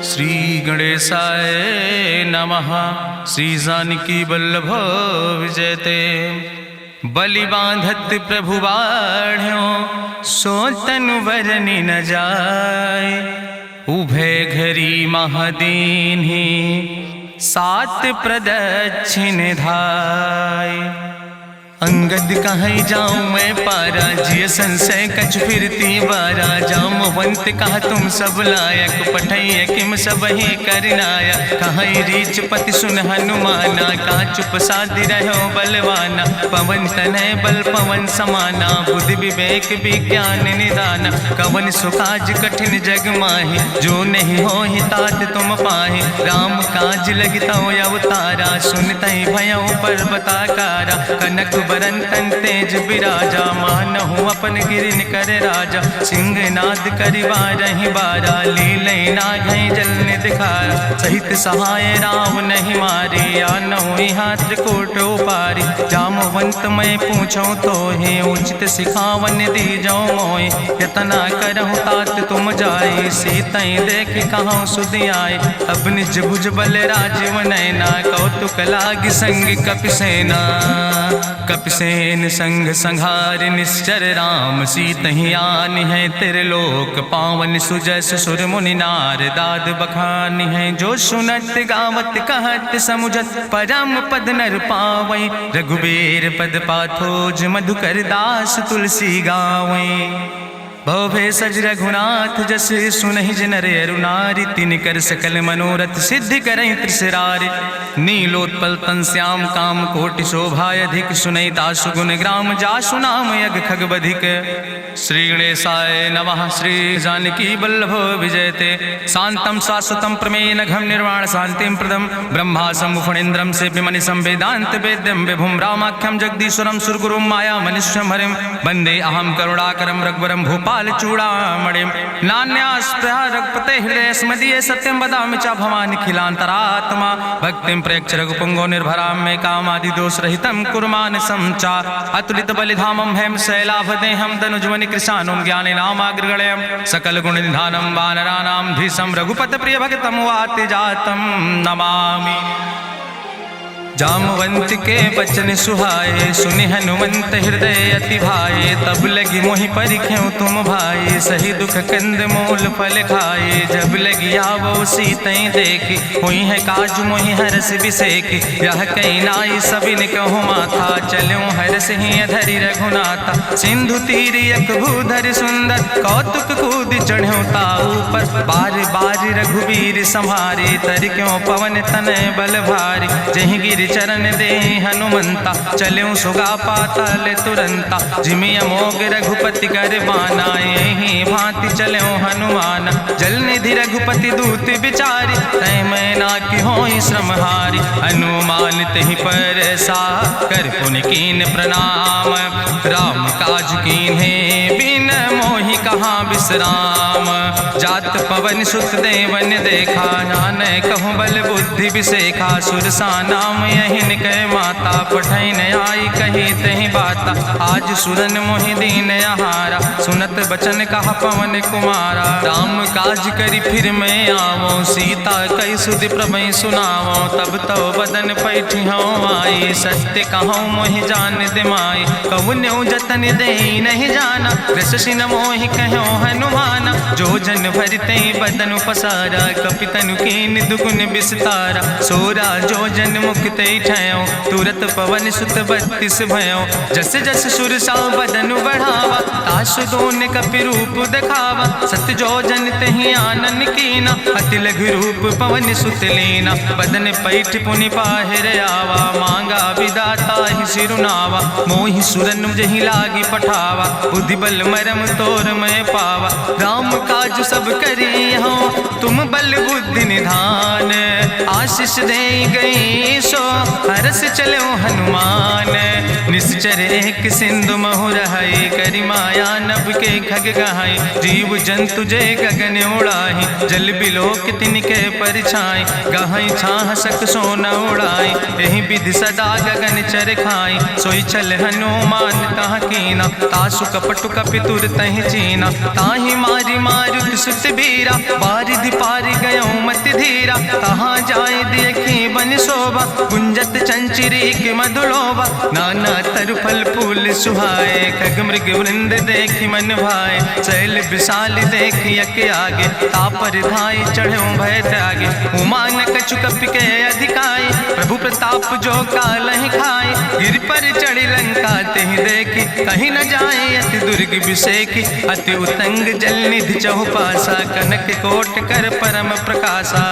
श्री गणेशाय नमः। श्री जानकी वल्लभ विजयते। बलि बांधत प्रभु बाढ़ो सो तनु बरनि न जाय। उभय घरी महादीन्हि सात प्रदक्षिण धाय। अंगद कहीं जाऊं मैं पारा जिय संशय कछ फिरती बारा। जामवंत कहा तुम सब लायक पठैय किम सब ही करनाया। कहीं रीच पति सुन हनुमाना कहा चुप साधि रहो बलवाना। पवन तनय बल पवन समाना बुद्धि विवेक विज्ञान निदाना। कवन सुकाज कठिन जग माहि जो नहीं हो ही तात तुम पाहि। राम काज लगता अवतारा सुनतहि भयो पर्वताकारा। कनक बरन तन तेज बिराजा मानहु अपन गिरिन कर राजा। सिंह नाद करिवा रही बारा लीले नागई जल दिखारा। सहित सहाय राम नहीं मारे आनहु हाथ कोट पारी। जामवंत मैं पूछो तो हे उचित सिखावन दी जाओ मोय। यतना करहु तात तुम जाए सीतई देख कहूँ सुध आए। अब निज भुज बल राजीव नैना कौतुक लाग संग कपिसेना। कपिसेन संग संहार निश्चर राम सीतहि आनि है त्रिलोक पावन। सुजस सुर मुनि नार दाद बखानि है। जो सुनत गावत कहत समुझत परम पद नर पावै। रघुबीर पद पाथोज मधुकर दास तुलसी गावै। भवे सज रघुनाथ जस सुनहि जिनर अरुनारि। तिनकर सकल मनोरथ सिद्धि करहि त्रिसरारि। नीलोत्पल तन श्याम काम कोटि शोभाय अधिक। सुनहि दासु गुण ग्राम जासु नाम यज्ञ खग बधिक। श्री गणेशाय नमः। श्री जानकी वल्लभ विजयते। शांतम शाश्वतम प्रमेय नघम निर्वाण शांतिम प्रदम। ब्रह्मा शंभु फणीन्द्रम सेव्यमणि संवेदांत वेद्यम विभुम रामाख्यम जगदीश्वरम सुरगुरुम माया मनुष्यम हरिम। वंदे अहम करुणाकरम रघुवरम भूपाल चूड़ामणिम। नान्यास्पृहा रघुपते हृदय स्मदीये सत्यम वदामि च भवानि खिलांतरात्मा। भक्तिम प्रेक्ष रघुपुंगो निर्भराम मे कामादि दोष रहितम कुर्मान समचा। अतुलित बलिधामम हेम शैलाभदेहम दनुजवनि कृशानुम ज्ञाने नामाग्रगणयम। सकल गुण निधानम वानराणाम धीसम रघुपत प्रिय भक्तम वाति जातम नमामि। जामवंत के बचन सुहाए सुनि हनुमंत हृदय अति भाए। तब लगी मोहि परिख्यों तुम भाई सही दुख कंद मूल फल खाए। जब लगी आवो सीतई देखी हुई है काज मोहि हरस बिसेखी। यह कई नाई सबिन कहु माथा चलूं हरस ही अधरि रघुनाथा। सिंधु तीर यक भूधर सुंदर कौतुक कूद चढ़्यो ताऊ पर। बार बार रघुबीर संहारे तर क्यों पवन तनय बल भारी। जहि गिर चरण दे हनुमंता चल्यों सुगा पाताल तुरंता। जिमि अमोघ रघुपति कर बाना यही भांति चल्यों हनुमान। जल निधि रघुपति दूत बिचारी तय मैं ना कि होई श्रमहारी। हनुमान तहि पर सा कर पुनि कीन प्रणाम। राम काज कीन्हे बिन मोहि कहाँ विश्राम। जात पवन सुत देवन देखा नानय कहूँ बल बुद्धि विसेखा। सुरसा नाम यहिन कह माता पठैन आई कही तहि बाता। आज सुरन मोहि दीन आहारा सुनत बचन कहा पवन कुमारा। राम काज करी फिर मैं आवो सीता कई सुधि प्रभु सुनावो। तब तो बदन पैठी हूँ आई सत्य कहूँ मोहि जान दिमाई। कहुन्यु जतन दे नहीं जाना रससिन मोहि कहो हनुमाना। जो जन भरते बदन पसारा कपितनु कीन दुगुन विस्तारा। सोरा जो जन मुक्ते ठयो तुरत पवन सुत 32 भयो। जस जस सुरसा बदन बढ़ावा तासु दोन कपि रूप दिखावा। सत जो जन तहि आनन कीना अति लघु रूप पवन सुत लीना। बदन पैठ पुनि पाहिर आवा मांगा विदाता ही सिरुनावा। मोहि सुरन जहि लागी पठावा बुद्धि बल मरम तोर मैं पावा। राम काज सब करी हो तुम बल बुद्धि निधान। आशीष दे गई सो हरस चलो हनुमान। निश्चर एक सिंधु महु रहाई करी माया नभ के खग गहाई। जीव जंतु जे गगन उड़ाही जल बिलोक तिनके परछाई। गहाई छाह सक सोना उड़ाई यही विधि सदा गगन चर खाई। सोई चल हनुमान तहाँ कीना तासु कपटु कपि तुर तहि चीना। ताहि मारी मारुत सुत बीरा बारिधि पारि गयो मत धीरा, कहाँ जाए देखी बन शोभा, गुंजत चंचरी की मधुलोभा, नाना तरु फल फूल सुहाए, खग मृग वृंद देखी मन भाए, शैल विशाल देखी यके आगे, तापर धाय चढ़ो भय त्यागे, उमान कछु कपि के अधिकाई, प्रभु प्रताप जो कालहि खाए, गिर पर चढ़ी लंका तेहि देखी, कहीं न जाए अति दुर्ग विषेखी, अति उतंग जल निधि चहुपासा, कनक कोट कर परम प्रकाशा,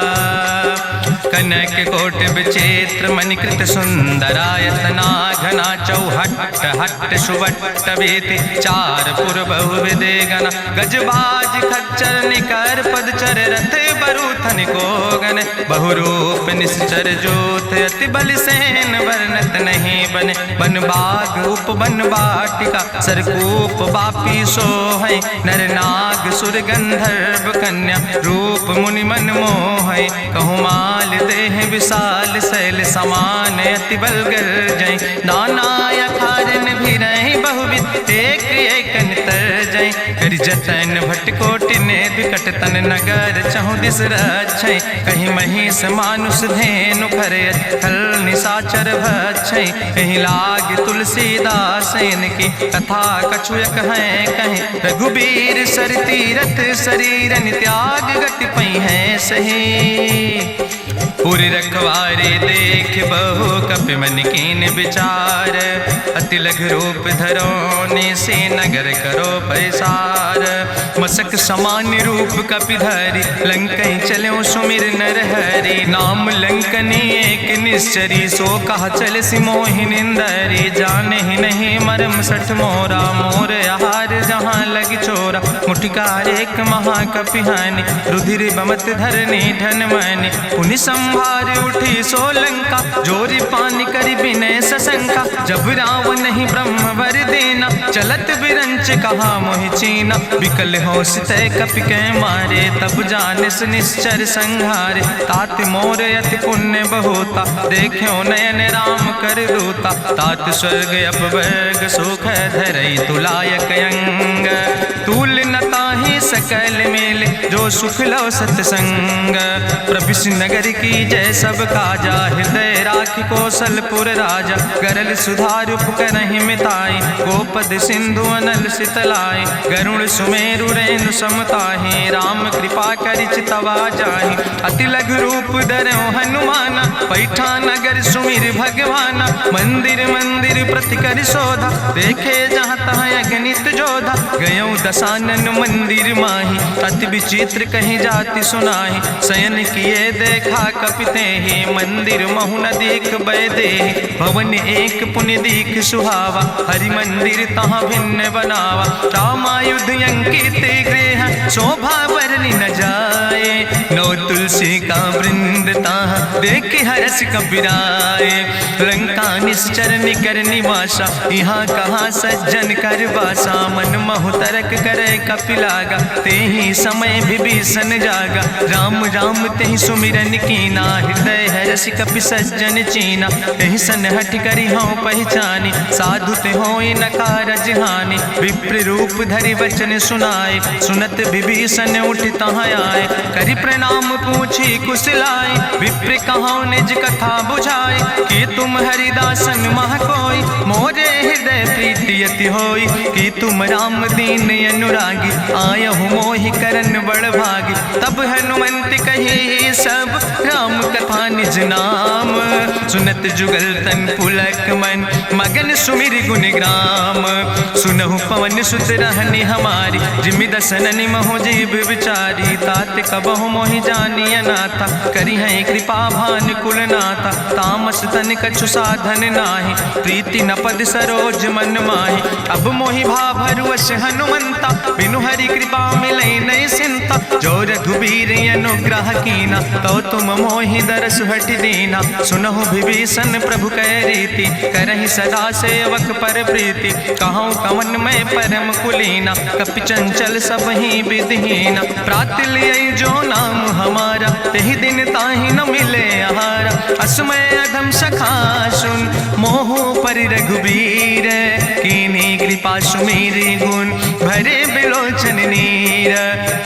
कनक कोट विचित्र मणिकृत सुंदरायतना, घना चौहट्ट हट्ट सुवट्ट वेति, चार पुर बहु विदे गण, गजबाज खच्चर निकर पदचर, रथ बरूथन को गण, बहुरूप निश्चर जोत, अति बल सेन वर्णत नहीं बने, बन बाग उप बन बाटिका, सरकूप बापी सोहै, नर नाग सुर गंधर्व कन्या, रूप मुनि मन मोहै, कहूँ माल देह विशाल शैल समान, अति बल गर्जै, नाना अखारन भी रही बहुविध, एक एक तर जय, कर जतन भटकोटि ने विकट तन नगर, चहु दिस रक्षै, कहीं महिष मानुष धेनु खरे, खल निशाचर भक्षै, कहीं लाग तुलसीदास इनकी, कथा कछुयक है कहीं, रघुबीर सर तीरथ शरीरन त्याग गति पई है सही, पूरी रखवारे देख बहु कपि मन कीन विचार, अति लघु रूप धरोने से नगर करो पैसार, मसक समान रूप कपि धरि, लंकई चलो सुमिर नर हरि, नाम लंकनी एक निश्चरी, सो कहा चल सिमोहि निंदरी, जाने ही नहीं मरम सठ मोरा, मोर आहार जहाँ लग चोरा, मुठिकार एक महाकपि हानि, रुधिर बमत धरनी धन मनि, पुनि संभार उठी सोलंका, जोरी पानी करी विनय सशंका, जब रावण नहीं ब्रह्म वर देना, चलत बिरंच कहा मोहि चीना, विकल होश तय कपि के मारे, तब जानिस निश्चर संहारे, तात मोर अति पुण्य बहुता, देख्यो नयन राम कर दूता, तात स्वर्ग अपवर्ग सुख धरई तुलायक अंग, तूल न ताहि सकल मेल, जो सुख लो सत्संग, प्रभिस नगर की जय सब काजा, हृदय राखि कौशलपुर राजा, गरल सुधार उपकरहि मिताई, गोपद सिंधु अनल सितलाई, गरुड़ सुमेरु रेणु समताहि, राम कृपा करि चितवा जाहि, अति लघु रूप धरौ हनुमाना, पैठा नगर सुमिर भगवाना, मंदिर मंदिर प्रति कर शोधा, देखे जहाँ तहाँ अगणित जोधा, गयौ दशानन मंदिर माही, अति विचित्र कहीं जाति सुनाही, शयन किए देखा कपिते ही, मंदिर महु न देख बैदे, भवन एक पुण्य दीख सुहावा, हरि मंदिर तहाँ भिन्न बनावा, रामायुध अंकित गृह, शोभा बरली न जाए, नौ तुलसी का वृंद तहाँ देख हरस कपिराए, लंका निश्चर निकर निवासा, यहाँ कहाँ सज्जन कर बासा, मन महु तरक करे कपिलागा, ते ही समय विभीषण जागा, राम राम तेहि सुमिरन कीना, हृदय हरस कपि सज्जन चीना, तेहि सन हठ करी हूँ पहचानी, साधु ते होई न कारज हानि, विप्र रूप धरि वचन सुनाए, सुनत विभीषण उठ तहाँ आए, करि प्रणाम पूछी कुशलाए, विप्र कहाँ निज कथा बुझाए, कि तुम हरिदासन मह कोई, मोरे हृदय प्रीति अति होई, कि तुम राम दीन अनुरागी, आयहु मोहि करन बड़ भागी, तब हनुमंत कही सब राम कथा निज नाम, सुनत जुगल तन पुलक मन, मगन सुमिर गुण ग्राम, सुनहु पवन सुत रहनी हमारी, जिमि दसननि महु जीव विचारी, तात कबहु मोहि जानी अनाथा, करी है कृपा भान कुल नाथा, तामस तन कछु साधन नाही, प्रीति न पद सरोज मन माही, अब मोहि भाभरुवश हनुमंता, बिनु हरि कृपा मिलै नहीं सिंता, जो रघुबीर अनुग्रह कीना, तो तुम मोहि दरस हट दीना, सुनहु विभीषण प्रभु कै रीति, करहि सदा सेवक पर प्रीति, कहूँ कवन में परम कुलीना, कपि चंचल सब ही विधिहीना, प्रात लिय जो नाम हमारा, तेहि दिन ताहि न मिले आहारा, असमय अधम सखा सुन, मोहु पर रघुबीर, कीन्ही कृपा सुमेरि गुण, भरे बिलोचन नीर,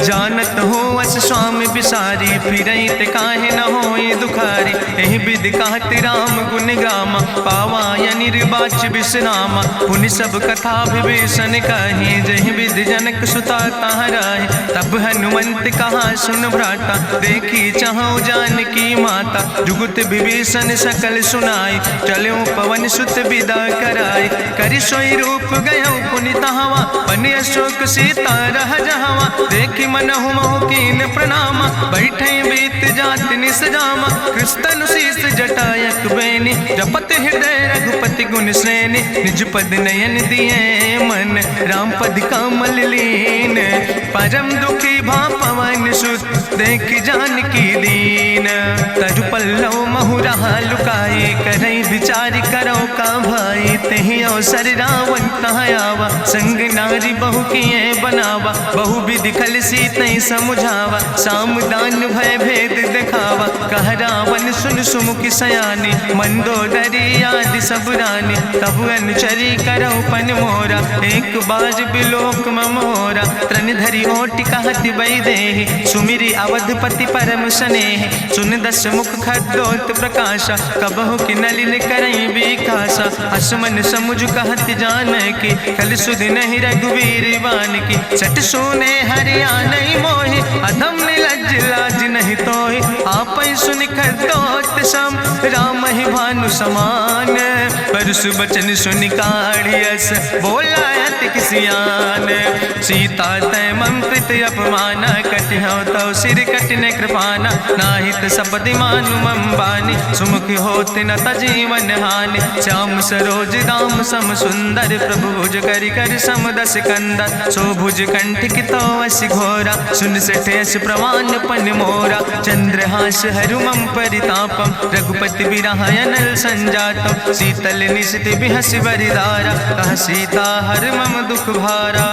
जानत हो अस स्वामी बिसारी, फिरई ते काहे न होई दुखारी। एहि विधि कहत राम गुण गामा, पावा निर्बाच विश्रामा। पुनि सब कथा विभीषण कही, जहि विधि जनक सुता कहाँ रहे। तब हनुमंत कहा सुन भ्राता, देखी चाहूँ जानकी माता। जुगुत विभीषण सकल सुनाई, चलो पवन सुत विदा कराई। करि सोई रूप गयो पुनि तहवा, बन अशोक सीता रह जहवा। देखी मनहु महु कीन प्रणामा, बैठे बीत जात निस जामा। कृष्ण शीस जटायक बेनी, जपत हृदय रघुपति गुण श्रेणी। निज पद नयन दिए मन, राम पद कमल लीन। परम दुखी भा पवन सुत, देख जानकी दीन। तरु पल्लव महु रहा लुकाई, करई विचार करो का भाई। तेहि अवसर रावण तहाँ आवा, संग नारी बहु किए बनावा। बहु विधि खल सीतै समुझावा, साम दान भय भेद दिखावा। कह रावण सुन सुमुखी सयानी, मंदोदरी आदि सब रानी। तब अनुचरी करो पन मोरा, एक बार बिलोक ममोरा। त्रन धरि ओटि कहत बई देहि, सुमिरी अवधपति परम स्नेह। सुन दस मुख खद्योत प्रकाशा, कबहु कि नलिन करई बिकासा। असमन समुझ कहत जानकी, कल सुध नहीं रघुवीर बान की। सट सुने हरियाणई मोहि, अधम निलज्ज लाज नहीं तोहि। आपै सुनि खद्योत सम, राम ही भानु समान। परसु बचन सुनि काढ़ियस, बोला अति किसियान। सीता तै मम कृत अपमाना, कटिहौ तौ सिर कटिन कृपाना। नाहित सपदि मानु मम बानी, सुमुख होत न तजीवन हानि। श्याम सरोज दाम सम सुंदर, प्रभु भुज करि कर सम दस कंदर। सो भुज कंठ कितो अस घोरा, सुन सठेस प्रमाण पन मोरा। चंद्रहास हरु मम परितापम, रघुपति बिरहायनल संजातम। शीतल निशित बिहस बरिदारा, कह सीता हर मम दुख भारा।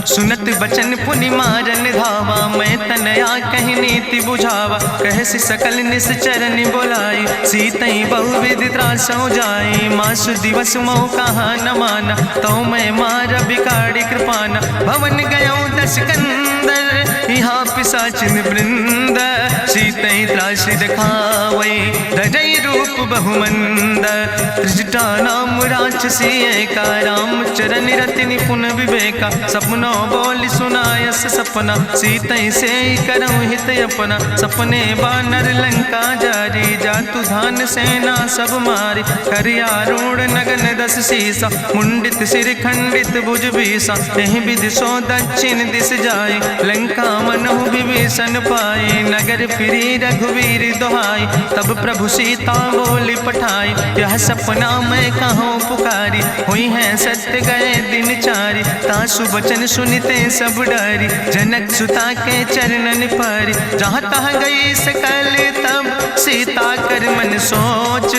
सुनत बचन पुनि मारन धावा, मैं तनया कहि नीति बुझावा। कहसि सकल निश्चरन बोलाई, सीतई बहुविधि त्रासौ जाई। मासु दिवस मोह कहा न माना, तो मैं मार बिकाड़ी कृपाना। भवन गयो दस कंदर, यहाँ पिशाचिन वृंद। सीतई त्रास दिखावई, धजई रूप बहुमंद। त्रिजटा नाम राक्षसी एका, राम चरण रति निपुण विवेका। सपनो बोल सुनायस सपना, सीतई से करऊँ हित अपना। सपने बानर लंका जारी, जातु धान सेना सब मारी। करियारूढ़ नगन दस सीसा, मुंडित सिर खंडित भुज बीसा। एहि विधि सो दक्षिण दिस जाय, लंका मनहु विभीषण पाए। नगर फिरी रघुवीर दोहाई, तब प्रभु सीता बोली पठाई। यह सपना मैं कहूँ पुकारी, हुई है सत्य गए दिन चारी। तासु बचन सुनते सब डरी, जनक सुता के चरणन पर। जहाँ तहाँ गई सकल तब, सीता कर मन सोच।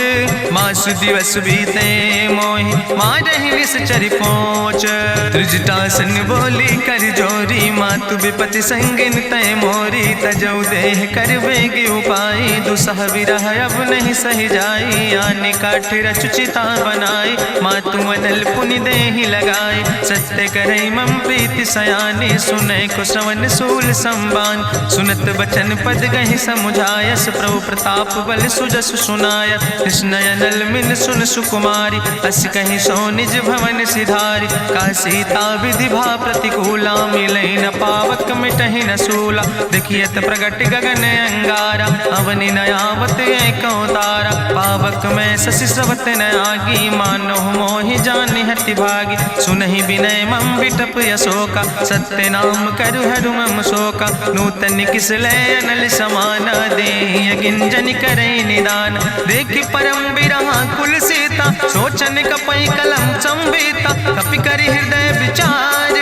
मासु दिवस बीते मोहि, मारहि निश्चर पहुँच। त्रिजटासन बोली कर जोरी, मातु विपति संगिन तय मोरी। तजौ देह कर बेगी उपाय, दुसह विरह अब नहीं सही जाई। आने काठ रचुचिता बनाई, मातु मनल पुनि देहि लगाई। सत्य करई मम प्रीति सयानी, सुनै को श्रवण सूल संबान। सुनत बचन पद गहि समुझायस, प्रभु प्रताप बल सुजस सुनाय। कृष्णयनल मिन सुन सुकुमारी, अस कहि सो निज भवन सिधारी। का सीता विधि भा प्रतिकूला, मिलै न पावक मिटहि न सूला। देखियत प्रगट गगन अंगारा, अवनि नयावत एको तारा। पावक में शशि स्रवत न आगी, मानो मोहि जानि हति भागी। सुनहि विनय मम विटप यशोका, सत्य नाम करु हरु मम शोका। नूतन किसले अनल समाना, देहि गिंजन करई निदान। देखि परम बिरहा कुल सीता, सोचन कपई कलम संवेता। कपि करि हृदय विचार,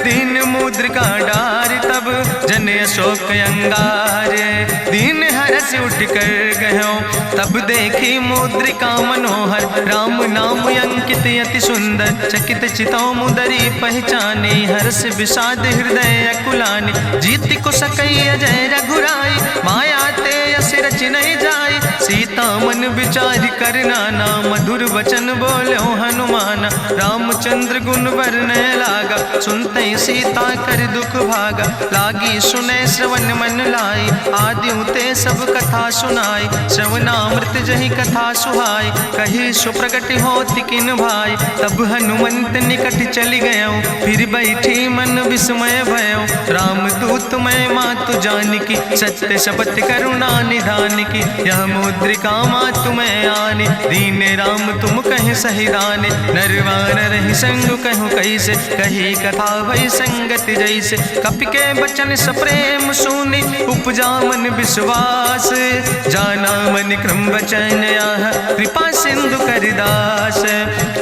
दीन मुद्रिका डार। तब जन अशोक अंगार, दीन हरस उठ कर गयो। तब देखी मुद्रिका मनोहर, राम नाम अंकित अति सुंदर। चकित चितौ मुदरी पहचाने, हर्ष विषाद हृदय अकुलाने। जीत को सकई अजय रघुराई, माया ते यस रच नहीं जाई। सीता मन विचार कर नाना, मधुर वचन बोलो हनुमाना। रामचंद्र गुण वरने लागा, सुनते सीता कर दुख भागा, लागी सुने श्रवण मन लाई, आदिउ ते सब कथा सुनाई, श्रवणामृत जहि कथा सुहाई, कही सुप्रगट होति किन भाई, तब हनुमंत निकट चली गयो, फिर बैठी मन विस्मय भयो, राम दूत मैं मातु जानकी, सत्य शपथ करुणा निधान की, यह मुद्रिका मातु मैं आने, दीन राम तुम कहे सही दाने, नरवान रही संग कहूँ कैसे, कही कथा भई संगति जैसे, कपि के बचन सप्रेम सुनी, उपजा मन विश्वास, जाना मन क्रम वचन आह, कृपा सिंधु करिदास,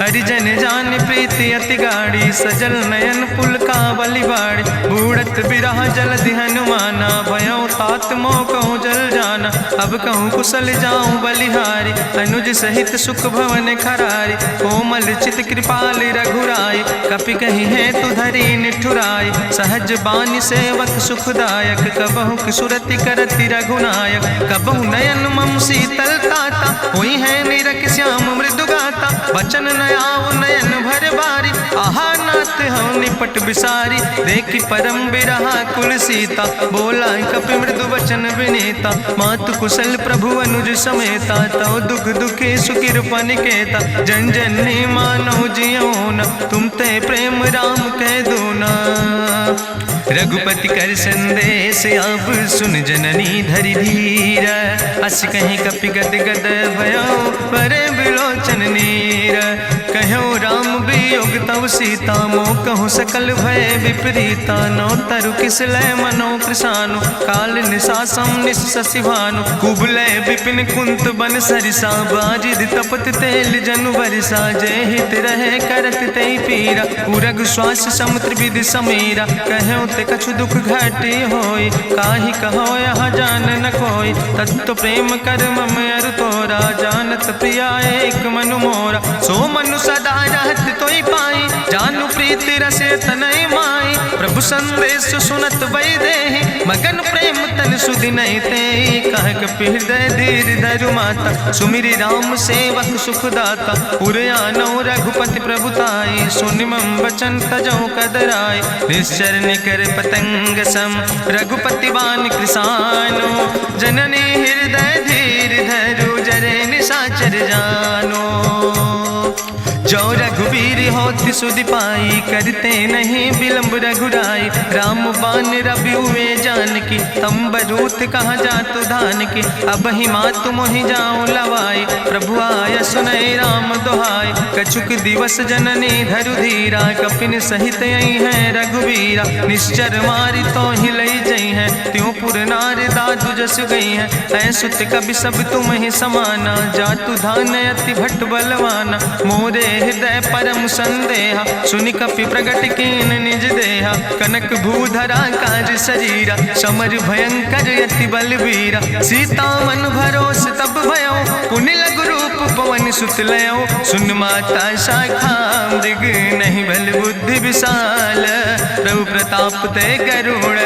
हरिजन जान प्रीति अति गाड़ी, सजल नयन पुलकावली बाड़ी, बूढ़त बिरह जलधि हनुमाना, भयो तात मोह कहूँ जल जाना, अब कहूँ कुशल जाऊँ बलिहारी, अनुज सहित सुख भवन खरारी, कोमल चित कृपाल रघुराई, कपि कही है तु धरी निठुराई, सहज बानी सेवक सुखदायक, कबहु किशुरति करति रघुनायक, कबहु नयन मम शीतल ताता, हुई है निरख श्याम मृदु गाता, बचन न आव नयन भर बारी, आहा नाथ हम निपट बिसारी, देखी परम बिरहा कुल सीता, बोला कपि मृदु वचन विनीता, मातु कुशल प्रभु अनुज समेता, तव दुख दुखी सुकृपा निकेता, जन जननी मानो जियो न, तुम ते प्रेम राम कह दो ना, रघुपति कर संदेश अब सुन जननी धरि धीर, अस कहीं कपि गद गद भयो परे बिलोचन नीर, कहो राम वियोग तव सीता, मोह कहूँ सकल भय विपरीता, नौ तरु किस लय मनो कृशानु, काल निशासम निशि भानु, कुबलय विपिन कुंत बन सरिसा, बाजिद तपत तेल जनु बरिसा, जय हित रहे करत ते पीरा, उरग श्वास समुद्र विधि समीरा, कहो ते कछु दुख घटी होई, काहि कहो यहाँ जान न कोई, तत्व प्रेम कर मम अरु तोरा, जानत प्रिया एक मनु मोरा, सो मनु सदा रहत तोई पाई, जानु प्रीति रसे तनय माई, प्रभु संदेश सुनत वै देहि, मगन प्रेम तन सुधि नहीं ते, कह कपि हृदय धीर धरु माता, सुमिरि राम सेवक सुखदाता, उर आनो रघुपति प्रभुताई, सुनि मम वचन तजौ कदराई, निश्चर निकर पतंग सम, रघुपति बान कृसानो, जननी हृदय धीर धरु जरे निशाचर जानो, जो रघुवीर होति सुधि पाई, करते नहीं विलंब रघुराई, राम बान रवि हुए जानकी, तंबरूथ कहाँ जातु धान की, अब ही मातु मोहि जाऊँ लवाई, प्रभु आय सुनय राम दुहाई, कछुक दिवस जननी धरु धीरा, कपिन सहित यही है रघुवीरा, निश्चर मारी तो ही लई जई है, त्यों पुर नार दादु जस गई है, ऐसुत कभी सब तुम ही समाना, जातु धान अति भट्ट बलवाना, मोरे हृदय परम संदेहा, सुनि कपि प्रगट कीन निज देहा, कनक भूधरा काज शरीरा, समर भयंकर यति बलवीरा, सीता मन भरोस तब भयो, पुनि लघु रूप पवन सुत लयो, सुन माता शाखा मृग नहीं बल बुद्धि विशाल, प्रभु प्रताप ते गरुड़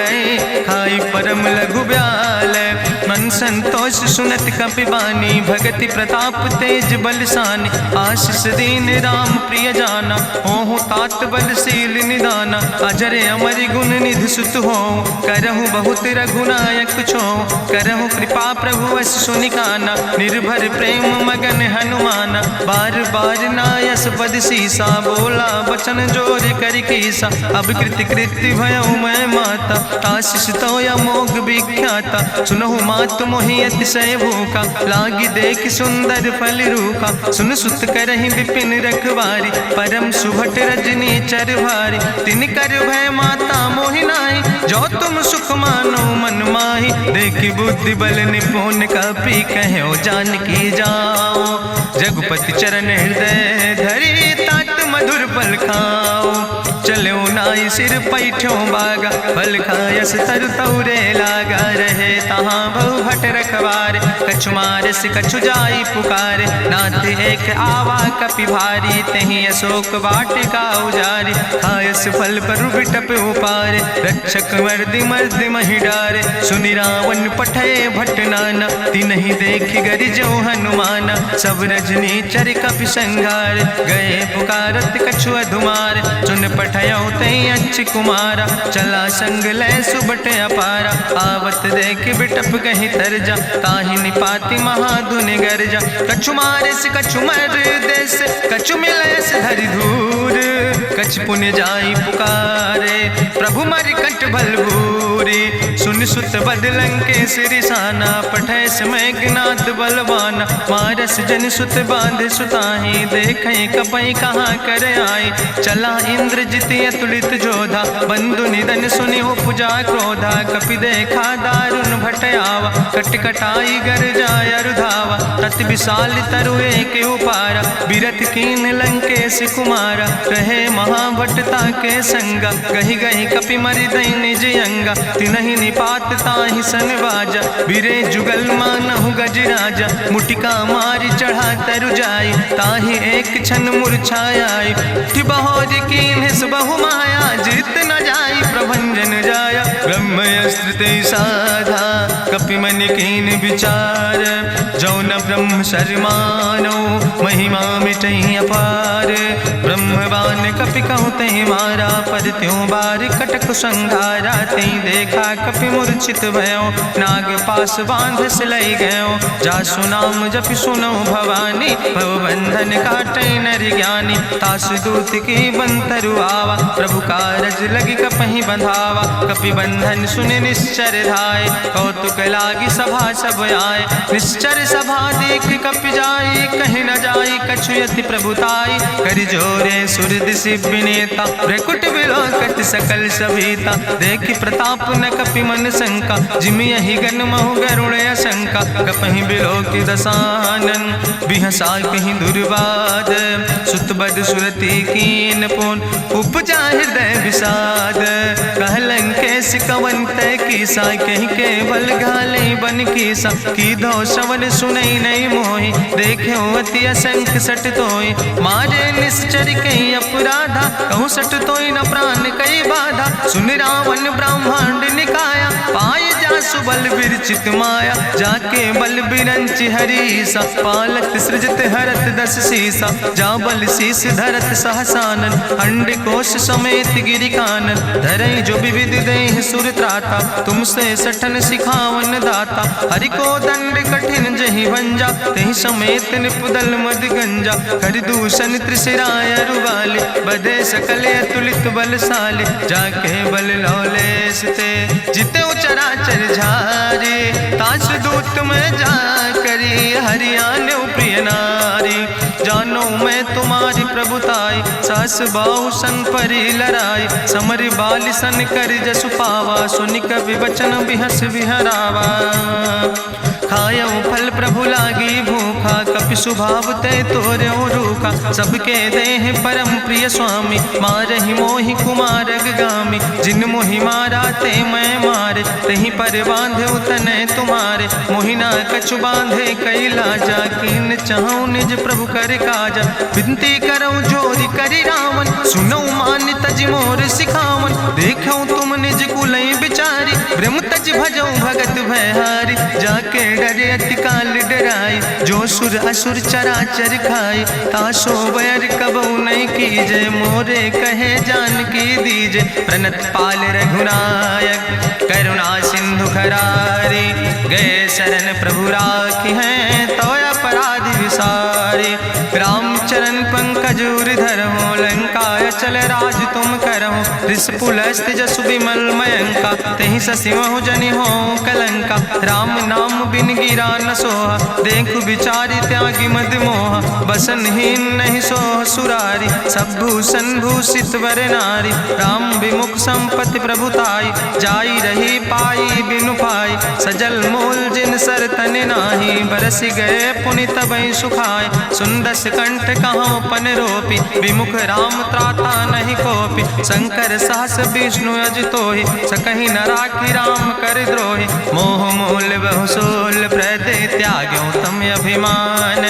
खाई परम लघु ब्याल, मन संतोष सुनत कपि बानी, भगति प्रताप तेज बलसानी, आशीष दीन राम प्रिय जाना, ओहु तात बलशील निदाना, अजर अमर गुण निधि सुत हो, करहु बहुत रघुनायक छो, करहु कृपा प्रभु वश सुनिकाना, निर्भर प्रेम मगन हनुमाना, बार बार नायस पद सीसा, बोला बचन जोर कर कीसा, अब कृति कृति भयो मैं माता, आशीष तो अमोघ विख्याता, सुनहु मातु मोहि अतिशय भूखा, लागी देख सुंदर फल रूखा, सुन सुत करहि विपिन रखवारी, परम सुभट रजनी चर भारी, तिन कर भय माता मोहि नाहि, जो तुम सुख मानो मन माहि, देखि बुद्धि बल निपुण कपि कहो जानकी जाओ, रघुपति चरण हृदय धरि तात मधुर फल खाओ, चलो नाई सिर पैठो बागा, फल खायस तरु तौरे लागा, रहे तहाँ बहु भट रखवारे। कछु मारस कछु जाई पुकारे, नाथ एक आवा कपि भारी। तहीं अशोक वाटिका उजारी, खायस फल पर बिटप उपारे। रक्षक मर्दि मर्दि महि डारे, सुनि रावण पठय भट नाना। तिन्हि देखि गरिजौ हनुमाना, सब रजनी चर कपि संघार। गए पुकारत कछु अधुमार, सुन पठयौ तई अच्छ कुमारा। चला संग लय सुबट अपारा, आवत देख बिटप कहीं तरजा। ताहि निपाति महाधुनि गर्जा, कछु मारिस कछु मर देस। कछु मिलयस धरि धूर, कछ पुण्य जाई पुकारे। प्रभु मरि कंठ भल भूरी, सुन सुत बद लंकेश रिसाना। पठय समय ज्ञात बलवाना, मारस जन सुत बांध सुताहि। देखें कपई कहाँ कर आए, चला इंद्रजित अतुलित जोधा। बंधु निधन सुनि उपजा क्रोधा, कपि देखा दारुण भट आवा। कट कटाई गर जाय रुधावा, तत विशाल तरु एक उपारा। बिरथ कीन लंकेश कुमारा, रहे महाभटता के संगा। गहि गहि कपि मरि दई निज अंगा, तिन्हि निपात ताहि सन बाजा। बिरे जुगल मानहु गजराजा, मुटिका मारि चढ़ा तरु जाई। ताहि एक क्षण मूर्छाई, बहोज कीन्हिस बहु माया। जीत न जाई प्रभंजन जाया, ब्रह्मयस्त्र ते साधा। कपि मन कीन विचार, जो न ब्रह्म शर्मानो। महिमा मिटई अपार, ब्रह्मवान कपि कहु तहि मारा। पर त्यों बार कटक संघारा, तई देखा कपि मूर्छित भयो। नाग पास बांध सिलई गयो, जासु नाम जपि सुनो भवानी। भव बंधन काटई नर ज्ञानी, तासु दूत की बंतरु आवा। प्रभु कारज लगी कपहि बंधावा, कपि बंधन सुनि निश्चर धाय। कौतुक लागी सभा सब आए, निश्चर सभा देख कपि जाई। कहीं न जाई कछु यति प्रभुताई, कर जोरे सुर दिसि विनेता। भ्रकुट विलोकत सकल सभीता, देखि प्रताप न कपि मन शंका। जिमि यहि गन महु गरुण शंका, कपहि बिलोकि दसानन। बिहसा कहीं दुर्वाद, सुत बद सुरति कीन पुन। उपजा हृदय विषाद, कहलन कैस कवन तय कीसा। कहीं केवल घाले बन कीसा, की दो श्रवण सुनई नहीं मोहि। देखे अति असंख सट तोय, मारे निश्चर कई अपराधा। कहूँ सट तोय न प्राण कई बाधा, सुन रावण ब्रह्मांड निकाया। पाय जासु बल विरचित माया, जाके बल बिरंचि हरीसा। पालत सृजत हरत दस सीसा, जा बल शीस धरत सहसानन। अंड कोश समेत गिरि कानन, धरई जो विविध देह सुर त्राता। तुमसे सठन सिखावन दाता, हरि को दंड कठिन जहि भंजा। तहि समेत निपुदल मद गंजा, कर दूषण त्रिशिराय रुवाले। बधे सकल अतुलित बलशाले, जाके बल लौलेस ते। जिते चराचर झारे, तास दूत में जा करी। हरियाणा प्रिय नारी, जानो मैं तुम्हारी प्रभुताई। सास बाहु सन परी लड़ाई, समर बाल सन कर जसु पावा। सुनि कवि वचन बिहस विहरावा, खायो फल प्रभु लागी भूखा। कपि स्वभाव ते तोर्यो रूखा, सबके देह परम प्रिय स्वामी। मारहि मोहि कुमारग गामी, जिन मोहि मारा ते मैं मारे। तहीं पर बांधे तने तुम्हारे, मोहिना कछु बांधे कई लाजा। कीन चाहूं निज प्रभु कर काजा, विनती करऊं जोरी करी रावण। सुनऊ मान तज मोर सिखावन, देखऊं तुम निज कुलई बिचारी। ब्रह्म तज भजऊं भगत भयहारी, जाके डरे अति काल डराई। जो सुर असुर चराचर खाई, तासो बैर कबऊ नहीं कीजे। मोरे कहे जान की दीजे, प्रणत पाल रघुनायक। करुणा सिंधु खरारी, गए शरण प्रभु राखी हैं। तो अपराध विसारी, रामचरण पंकज उर धरहु। लंकाय चल राज तुम करहु, रिसपुलस्त जसु विमल मयंका। तहि ससिमहु जनि हो कलंका, राम नाम बिन गिरा न सोहा। देखु विचारि त्यागी मद मोहा, बसनहीन नहीं सोह सुरारी। सब भूषण भूषित वर नारी, राम विमुख संपत्ति प्रभुताई। जाई रही पाई बिनु पाई, सजल मूल जिन सर तन नाही, बरस गए पुनि तबहि सुखाए। सुंदस कंठ कहाँ पन रोपी, विमुख राम त्राता नहीं कोपी। शंकर सहस विष्णु अजितोहि, सकहि न राखी राम कर द्रोहि। मोह मूल बहुसूल प्रदे त्याग्यो तम अभिमान।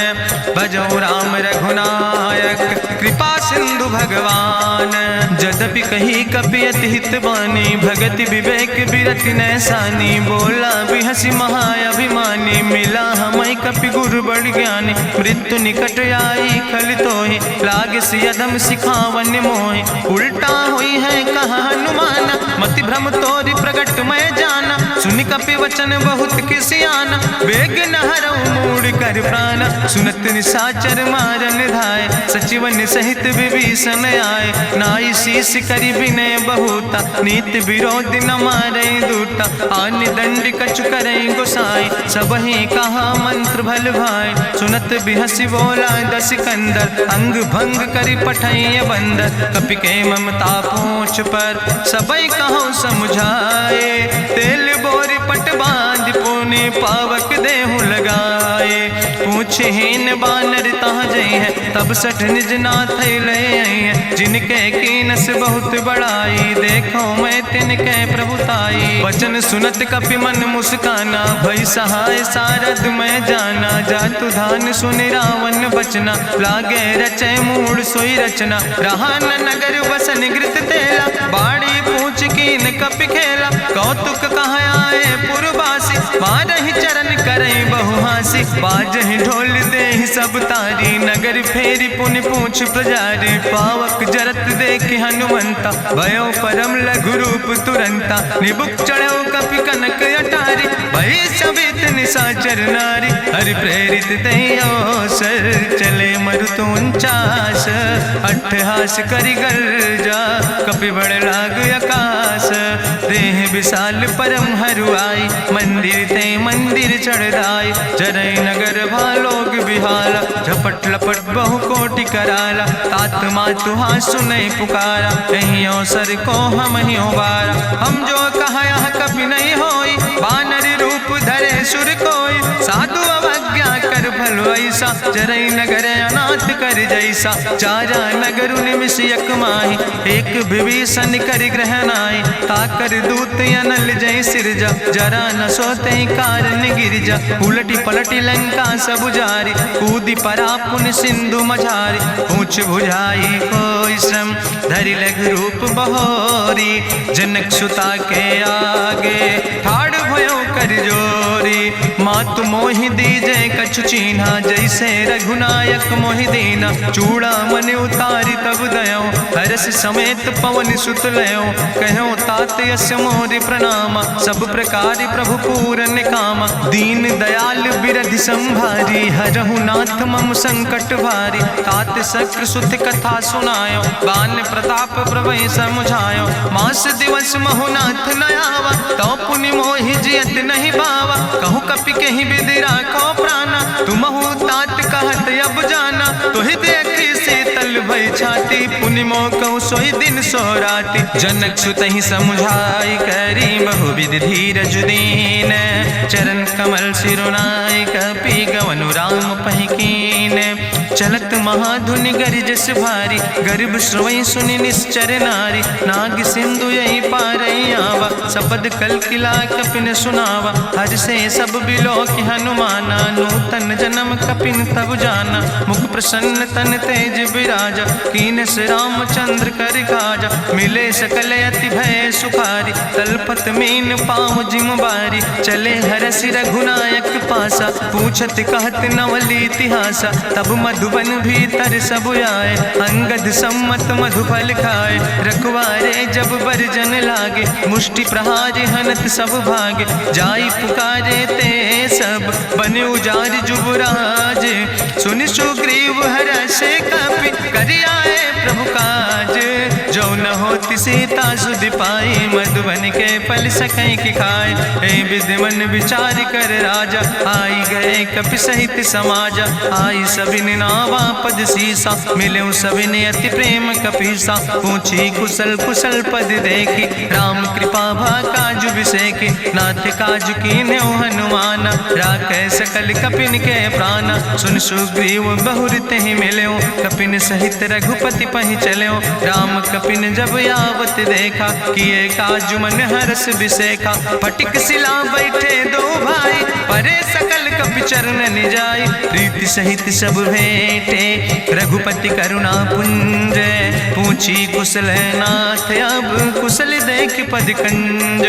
भजो राम रघुनायक कृपा सिंधु भगवान। यद्यपि कही कपि अति हित बानी, भगति विवेक बिरति नैसानी। बोला बिहसी महाअभिमानी, मिला हमै कपि गुरु बड़ ज्ञानी। मृत्यु निकट आई खल तोहि, लागे सियदम सिखावन मोहि। उल्टा हुई है कहा हनुमाना, मति भ्रम तोरि प्रगट मैं जाना। सुनि कपि वचन बहुत किसियाना, बेग न हरऊ मूढ़ कर प्राण। सुनत निशाचर मारन धाय, सचिवन सहित विभीषण आए। नाई शीस करि विनय बहुता, नीति विरोध न मारे दूता। आन दंड कछु करे गोसाई, सबहि कहा मंत्र भल भाई। सुनत बिहसी बोला दस कंदर, अंग भंग करि पठैय बंदर। कपि के ममता पूछ पर, सबई कहो समुझाए। तेल बोरी पट बांध पुनि पावक देहु लगाए। पूछहीन बानर तहाँ जई है, तब सठ निज नाथ ले आई है। जिनके कीनस बहुत बड़ाई, देखो मैं तिनके प्रभुताई। वचन सुनत कपि मन मुस्काना, भई सहाय सारद मैं जाना। जातु धान सुनि रावण बचना, लागे रचे मूढ़ सोई रचना। रहा न नगर बसन घृत तेला, बाड़ी पूछ कीन कपि खेला। कौतुक कहाँ आए पुरवासी, मारहि चरण करई बहु हासी। बाजहि ढोल देहि सब तारी, नगर फेरी पुनि पूछ प्रजारी। पावक जरत देख हनुमंता, भयो परम लघु रूप तुरंता। निबुक चढ़ो कपि कनक अटारी, भई सबित निशाचर नारी। हरि प्रेरित तहि अवसर, चले मरुत 49। अट्ठहास करि गर्जा, कपि बड़ लाग आकाश। देह विशाल परम हरुआई, मंदिर ते मंदिर चढ़ाई। जरई नगर भालोग बिहाला, झपट लपट बहु कोटि कराला। तात मातु हाँ सुनै पुकारा, कहीं अवसर को हम ही उबारा। हम जो कहा यहाँ कभी नहीं होई, बानर रूप धरे सुर कोई। साधु अवज्ञा कर भल ऐसा, जरई नगर अनाथ कर जैसा। चारा नगर निमिष यक माही, एक विभीषण कर ग्रह नाई। ताकर दूत अनल जय सिरजा, जरा न सोते कारण गिरजा। उलटी पलटी लंका सब जारी, कूदी परा पुन सिंधु मझारी। पूछ बुझाई कोई श्रम, धरि लघु रूप बहोरी। जनक सुता के आगे, ठाड़ भयो कर जोरी। मातु मोहि दीजे कछु चीन्हा, जैसे रघुनायक मोहि दीना। चूड़ा मन उतारी तब दयो, हरस समेत पवन सुत लयो। कहो तात यस मोरि प्रणामा, सब प्रकार प्रभु पूरन कामा। दीन दयाल बिरधि संभारी, हरहु नाथ मम संकट भारी। तात शक्र सुत कथा सुनायो, बान प्रताप प्रभै समुझायो। मास दिवस महु नाथ न आवा, तो पुनि मोहि जियत नहीं बावा। कहु कपि कहीं विधि राखो प्राणा, तुमहु तात कहत अब जाना। तुहि देखी शीतल भई छाती, पुनि मोह कहु सोई दिन सो राति। जनक सुतहि समुझाई, करी बहुविधि धीरज दीन। चरण कमल सिरुनाई, कपि गवनु राम पहि कीन। चलत महाधुनि गरिजस भारी, गर्भ श्रोई सुनि निश्चर नारी। नाग सिंधु यही पारई आवा, सबद कल किला कपिन सुनावा। हर से सब बिलो कि हनुमाना, नूतन जन्म कपिन तब जाना। मुख प्रसन्न तन तेज विराजा, कीनस रामचंद्र कर काजा। मिले सकल अति भय सुखारी, तलपत मीन पाँव जिम बारी। चले हरसि रघुनायक पासा, पूछत कहत नवल इतिहासा। तब मधुबन भीतर सब आए, अंगद सम्मत मधुफल खाए। रखवारे जब बरजन लागे, मुष्टि प्रहारे हनत सब भागे। जाई पुकारे ते सब, बने उजार जुबराज। सुनि सुग्रीव हर्षे कपि, करि आए प्रभु काज। जो न होति सीता सुध पाई, मधुबन के फल सकई की खाए। ए विधि मन विचार कर राजा, आई गए कपि सहित समाजा। आई सबिन नावा पद सीसा, मिले सबिन अति प्रेम कपीसा। पूछी कुशल कुशल पद देखी, राम कृपा भा काजु विसेखी। नाथ काजु कीन्हे हनुमान, राखे सकल कपिन के प्राण। सुन सुग्रीव बहुर तेहि मिल्यो, कपिन सहित रघुपति पहि चल्यो। राम कपिन जब आवत देखा, किए काजु मन हरस विसेखा। फटिक सिला बैठे दो भाई, परे सकल कपि चरण जाय। प्रीति सहित सब भेंटे, रघुपति करुणा पुंज। पूछी कुशल नाथ, अब कुशल देख पद कंज।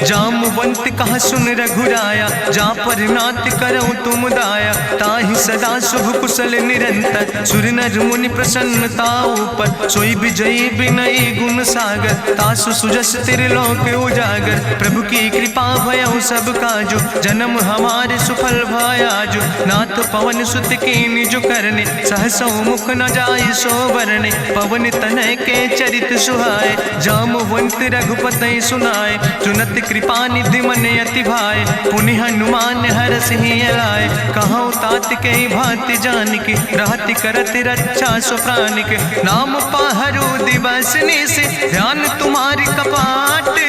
जामवंत कहा सुन रघुराया, जा पर नाथ करऊं तुम दाया। ताहि सदा शुभ कुशल निरंतर, सुर नर मुनि प्रसन्नता ऊपर। सोई विजयी विनयी गुण सागर, तासु सुजस त्रिलोक उजागर। प्रभु की कृपा भयउ सब काजु, जन्म हमारे सुफल भयाजु। नाथ पवन सुत कीन्हि जो करने, सहसौ मुख न जाय सो बरने। पवन तनय के चरित सुहाए, जामवंत रघुपति सुनाए। चुनत कृपा निधि मन अति भाए, पुनि हनुमान हरषि लाए। कहौं तात के भांति जानकी, रहति करत रक्षा सो प्राणिक। नाम पाहरु दिवस निश, ध्यान तुम्हारी कपाट।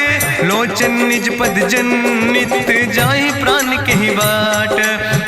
लोचन निज पद जनित, जाहि प्राण के ही बाट।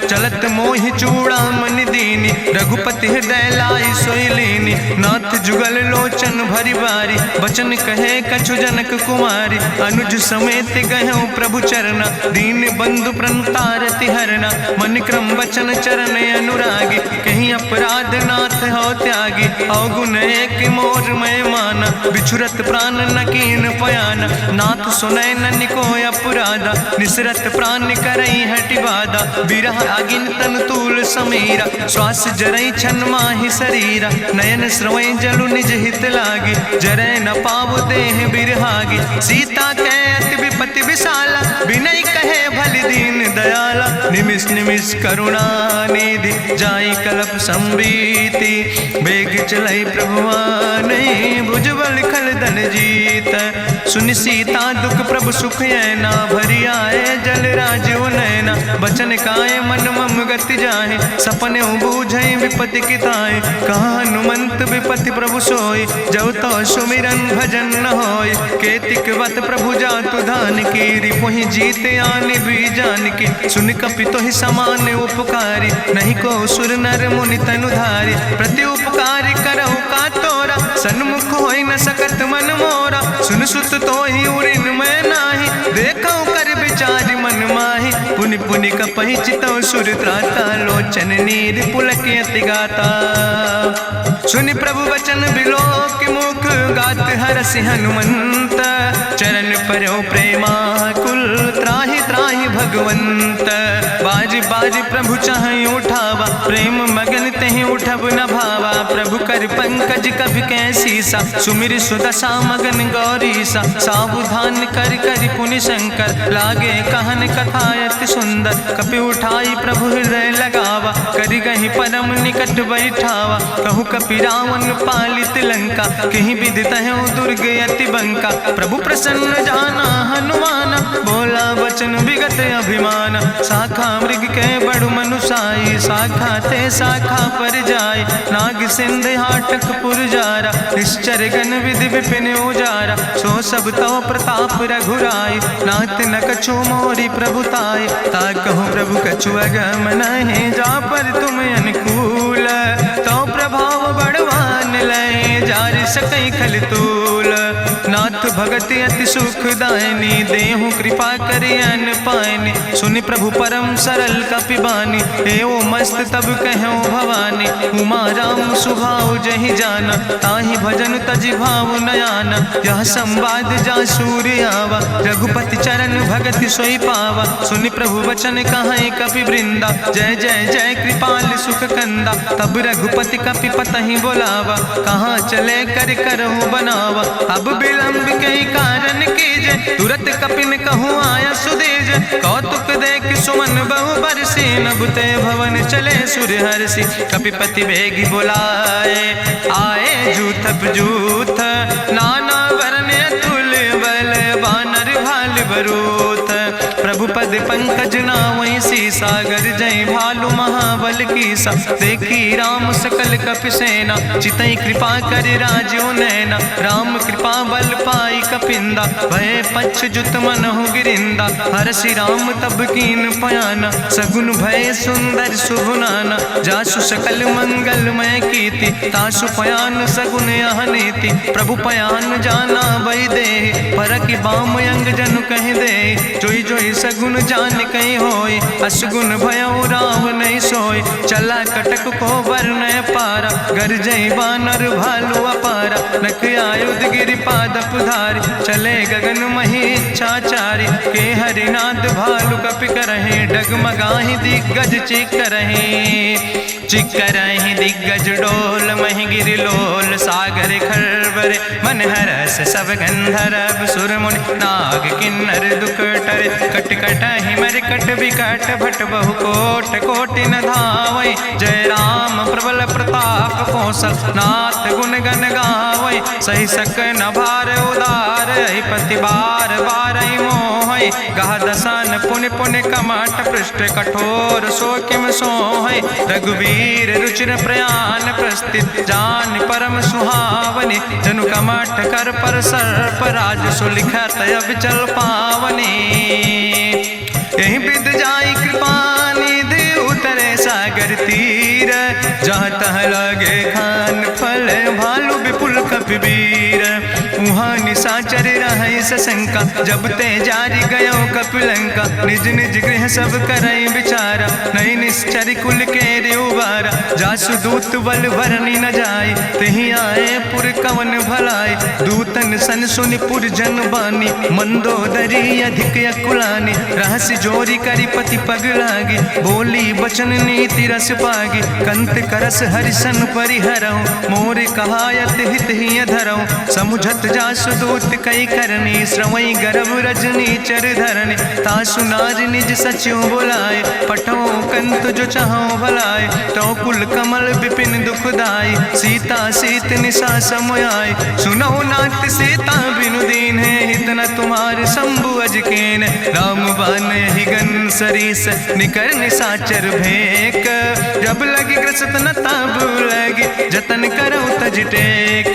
चलत मोहि चूड़ामणि दीनी, रघुपति हृदय लाई सोई लीनी। नाथ जुगल लोचन भरि बारी, बचन कहे कछु जनक कुमारी। अनुज समेत गहऊँ प्रभु चरना, दीन बंधु प्रणतारति हरना। मन क्रम वचन चरण अनुरागी, कहीं अपराध नाथ हो त्यागी। अवगुण एक मोर मैं माना, बिछुरत प्राण न कीन पयाना। नाथ सुनय ननि को अपराधा, निसरत प्राण करई हटि बाधा। बिरह अगिन तन तूल समीरा, श्वास जरई छन माहि शरीरा। नयन श्रवई जलु निज हित लागी, जरय न पाव देह बिरहागी। सीता के अति विपति विशाला, विनय कहे भलि दीन दयाला। निमिष निमिष करुणा निधि, जाई कलप संबीति। बेग चलई प्रभुआनहि, भुजबल खल धन जीत। सुनि सीता दुख प्रभु सुख ऐना, भरि आए जल राज नैना। बचन काय मन मम गति जाहे, सपने बूझई विपति किताए। कहा हनुमंत विपति प्रभु सोई, जब तो सुमिरन भजन न होय। केतिक वत प्रभु जातु धान की, रिपुहि जीत आने भी जान की। सुन कपि तोहि समान उपकारी, नहीं को सुर नर मुनि तनु धारी। प्रति उपकारी करहु का तोरा, सन्मुख होई न सकत मन मोरा। सुन सुत तोहि उरिन मैं नाही, देखौ कर विचार मन माहि। पुनि पुनि कपहि चितौ सुर त्राता, लोचन नीर पुलक अति गाता। सुनि प्रभु वचन बिलोक मुख, गात हरषि हनुमंत। चरण परौ प्रेमाकुल, त्राहि त्राहि भगवंत। बाज बाज प्रभु चाहि उठावा, प्रेम मगन तेहि उठब न भावा। प्रभु कर पंकज कभि कैसीसा, सुमिर सुदशा मगन गौरीसा। सावधान कर कर पुनि शंकर, लागे कहन कथा अति सुंदर। कपि उठाई प्रभु हृदय लगावा, करि गहि परम निकट बैठावा। कहु कपि रावण पालित लंका, कहि विधि तहु दुर्ग अति बंका। प्रभु प्रसन्न जाना हनुमाना, बोला वचन विगत अभिमान। शाखा मृग के बड़ु मनुसाई, शाखा ते शाखा पर जाय। नाग सिंध हाटक पुरजारा, निश्चर गण विधि विपिन उजारा। सो सब तव प्रताप रघुराई, नाथ न कछु मोरी प्रभुताई। ताकहु प्रभु कछु अगम नहीं, जा पर तुम अनुकूल। तो प्रभाव बड़वान लय, जार सकई खल तूल। नाथ भगति अति सुखदायनी, देहु कृपा करि अन पायनि। सुनि प्रभु परम सरल कपिबानी, एवं मस्त तब कहूँ भवानी। उमा राम सुभाव जहि जाना, ताहि भजन तजि भाव नयाना। यह संवाद जा सूर्य आवा, रघुपति चरण भगति सोई पावा। सुनि प्रभु वचन कहाई कपि वृंदा, जय जय जय कृपाल सुख कंदा। तब रघुपति कपि पतहि बोलावा, कहाँ चले कर करहु बनावा। अब विलंब कई कारण कीजे, तुरत कपिन कहूँ आया सुदेज। कौतुक देख सुमन बहु बरसी, नभते भवन चले सूर्य हर्षि। कपिपति बेगी बुलाए, आए जूथ जूथ नाना वरने बरूथ। प्रभु पद पंकज नावै सागर जय भालु महाबल कीसा। देखी राम सकल कपि सेना चितई कृपा कर राजो नैना। राम कृपा बल पाई कपिंदा भय पछ जुत मनहु गिरिंदा। हरषि राम तब कीन पयाना सगुन भय सुंदर शुभ नाना। जासु सकल मंगलमय कीर्ति तासु पयान सगुन यह नीति। प्रभु पयान जाना भई दे परखि बाम अंग जनु कह दे। जोई जोई सगुन जान कहीं होय असगुन भयो राम नहीं सोय। चला कटक को वर्ण पारा गरजई बानर भालू अपारा। नख आयुध गिरि पादप धारी चले गगन मही इच्छाचारी। के हरिनाद भालु कपि करहि डगमगाहि दिग्गज चिकरहि दिग्गज डोल महि गिरि लोल। सागर खरबर मन हरस सब गंधर्व सुर मुनि नाग किन्नर दुख टरे। कट कटहि मरकट विकट भट बहु कोट कोटि न धावै। जय राम प्रबल प्रताप कौशल नाथ गुण गण गावै। सही सक न भार उदार पति बार बार मोहै। गह दसन पुनि पुनि कमठ पृष्ठ कठोर सो किम सोहै। रघुवीर रुचिर प्रयाण प्रस्थित जान परम सुहावनी। जनु कमठ कर पर सर्प राज सुलिखत अविचल पावनी। यही विद जाई कृपा निधि उतरे सागर तीर। जहाँ तह लगे खान फल भालू विपुल कपिवीर। उहाँ निशाचर रहै सशंका जब ते जारी गयो कपिलंका। निज निज गृह सब करई विचारा नहीं निश्चर कुल के उबारा। जासु दूत बल भरनी न जाय तेहि आए पुर कवन भलाई। दूतन सन सुनि पुर जन बानी मंदोदरी अधिक अकुलानी। रहस्य जोरी करी पति पग लागी बोली बचन नीति रस पागी। कंत करस हरिसन परिहरऊँ मोर कहायत हित ही धरऊँ। समुझत जासु दूत कई करनी श्रवई गर्भ रजनी चर धरनी। तासु नाज निज सचिव बुलाए पठो कंत जो चाहो भलाए। तो कुल कमल विपिन दुखदाई सीता सीत निशा समयाय। सुनो नाथ सीता बिनु दीन है हित न तुम्हार शंभु अजकेन। राम बान ही गन सरीस निकर निशाचर भेक। जब लगी ग्रसत न तब लगी जतन करो तज टेक।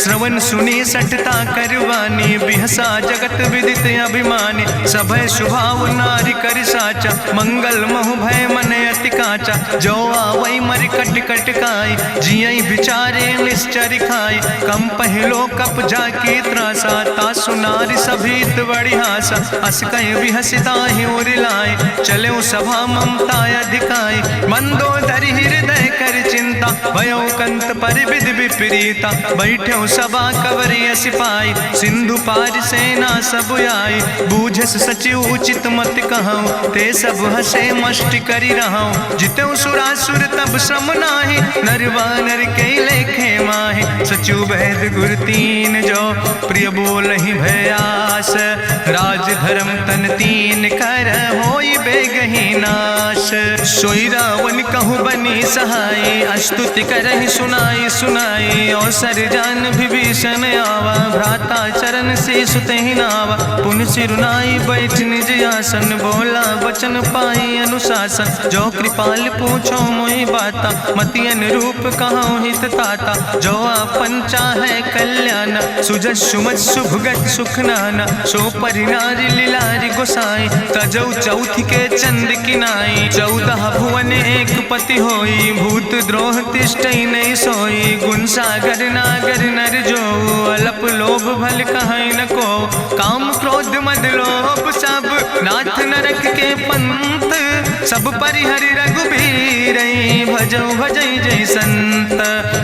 श्रवण सुनी सटता करवानी बिहसा जगत विदित अभिमानी। सभय स्वभाव नारी कर साचा मंगल महु भय मन अति काचा। जो आवै मर कट कट काई जियई बिचारे निश्चर खाई। कम पहलो कप जाकी त्रासा तासु नारी सभीत बड़ी हासा। अस कहीं बिहसिता ही उरिलाए चले सभा ममता अधिकाई। मंदोदरी हृदय कर चिंता भयो कंत पर विधि विपरीता। बैठो सभा कवरिय सिपाही सिंधु पार सेना सब आई। बूझस सचिव उचित मत कहूँ ते सब हसे मष्ट करी रहूँ। जितऊ सुरासुर तब श्रम नाही नर वानर के लेखे माहि। सचिव वैद गुर तीन जो प्रिय बोल ही भयास। राज धर्म तन तीन कर होई बेगही नाश। सोई रावण कहूँ बनी सहाय अस्तुति करहि सुनाई सुनाई। अवसर जान विभीषण आवा भ्राता चरण से सुतहि नावा। पुन सिरुनाई बैठ निज आसन बोला वचन पाई अनुशासन। जो कृपाल पूछो मोहि बाता मति अनुरूप कहूँ हित ताता। जो आपन चाहे कल्याण सुजस सुमत शुभगत सुख नाना। सो परिनारी लीलारी गोसाई तजौ चौथ के चंद किनाई। 14 भुवन एक पति होई भूत द्रोह तिष्ठई नहीं सोई। गुण सागर नागर नर जो अलप लोभ भल कहीं न को। काम क्रोध मद लोभ सब नाथ नरक के पंथ। सब परिहरि रघुबीर भजौ भजै जय संत।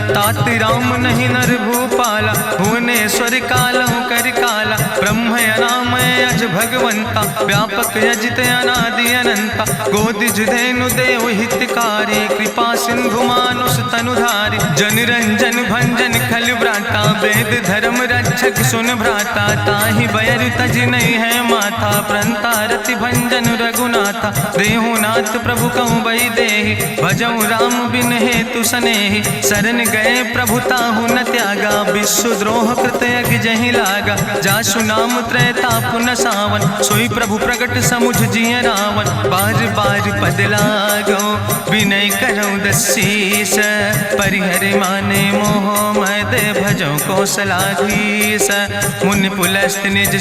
तात राम नहीं नर भूपाला भुवनेश्वर कालहु कर काला। ब्रह्म अनामय अज भगवंता व्यापक यजित अनादि अनंता। गोदिज धेनु देव हितकारी कृपा सिंधु मानुष तनुधारी। जन रंजन भंजन खल व्राता वेद धर्म रक्षक सुन भ्राता। ताहि बैर तज नहीं है माथा प्रंता रति भंजन रघुनाथा। देहु नाथ प्रभु कहूँ बई देहि भजऊ राम बिन हेतु सनेहि। शरण गए प्रभु ताहु न त्यागा विश्व द्रोह कृत यज्ञ जहि लागा। जासु नाम त्रैता पुन सा सावन, सोई प्रभु प्रगट समुझ जिय रावण। बार बार पद लागो विनय करऊँ दसीस, परिहर माने मोह मद भजो कौशलाधीश। मुनि पुलस्त निज